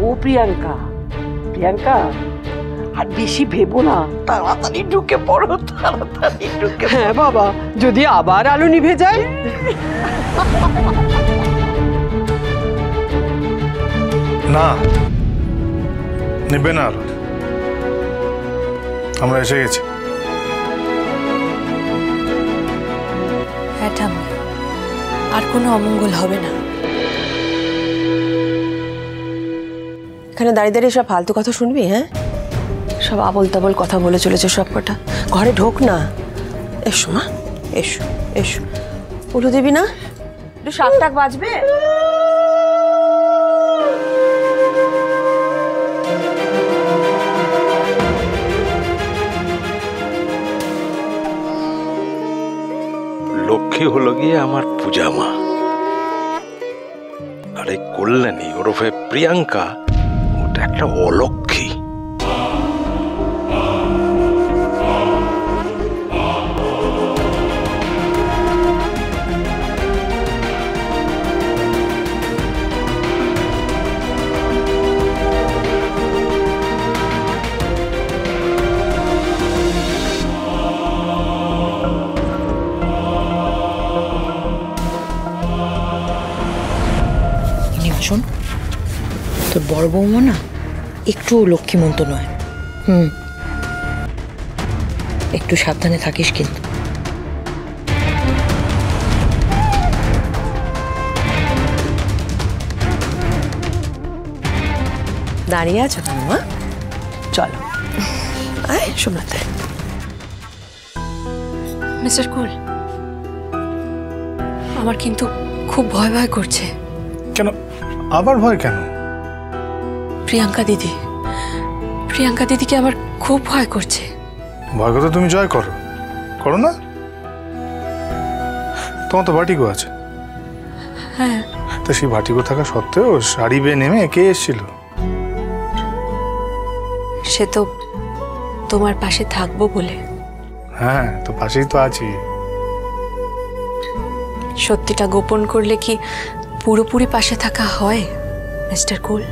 ও প্রিয়াঙ্কা, প্রিয়াঙ্কা আর বেশি ভেবো না, তাড়াতাড়ি ঢুকে পড়ো, তাড়াতাড়ি ঢুকে। হ্যাঁ বাবা, যদি আবার আলো নিভে যায়। না, নিবে না আলো, আমরা এসে গেছি। হ্যাঁ ঠাম্মি, আর কোনো অমঙ্গল হবে না। এখানে দাঁড়িয়ে দাঁড়িয়ে সব ফালতু কথা শুনবি? হ্যাঁ, সব আবল তাবল কথা বলে চলেছে সব কটা। ঘরে ঢোক না। এসো মা, এসো এসো। উলু দিবি না? একটু শাক টাক বাজবে। লক্ষ্মী হলো গিয়ে আমার পূজা মা, আর এই কল্যাণী ওরফে প্রিয়াঙ্কা ওটা একটা অলক্ষ্মী। শোন, তোর বড় বৌমা না একটু লক্ষ্মীমন্ত নয়। একটু সাবধানে থাকিস কিন্তু। দাঁড়িয়ে আছো কেন মা? চলো আয় সোমনাথে। মিস্টার কুল, আমার কিন্তু খুব ভয় ভয় করছে। কেন আবার ভয় কেন? প্রিয়াঙ্কা দিদিকে আমার খুব ভয় করছে। ভয় কথা তুমি জয় করো, করো না? তোমার তো ভাটিগো আছে। হ্যাঁ, তো সেই ভাটিগো থাকা সত্ত্বেও শাড়ি বেয়ে নেমে কে এসেছিল? সে তো তোমার পাশে থাকবো বলে। হ্যাঁ, তো পাশেই তো আছি। সত্যিটা গোপন করলে কি পুরোপুরি পাশে থাকা হয় মিস্টার কুল?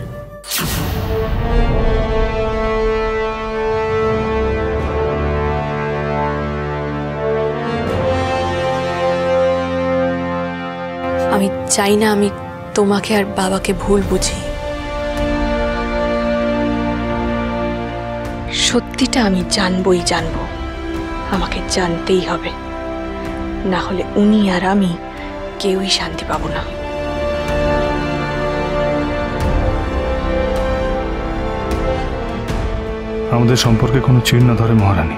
আমি চাই না আমি তোমাকে আর বাবাকে ভুল বুঝি। সত্যিটা আমি জানবই জানবো, আমাকে জানতেই হবে, না হলে উনি আর আমি কেউই শান্তি পাবো না। আমাদের সম্পর্কে কোনো চিহ্ন ধরে মহারানী।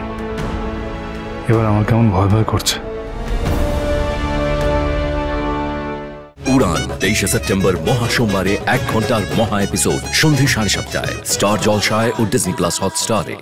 এবার আমার কেমন ভয় ভয় করছে। উড়ান 23 সেপ্টেম্বর মহা সোমবারে 1 ঘন্টার মহা এপিসোড সন্ধ্যে 7:30টায় স্টার জলসায় ও ডিজনি প্লাস হটস্টারে।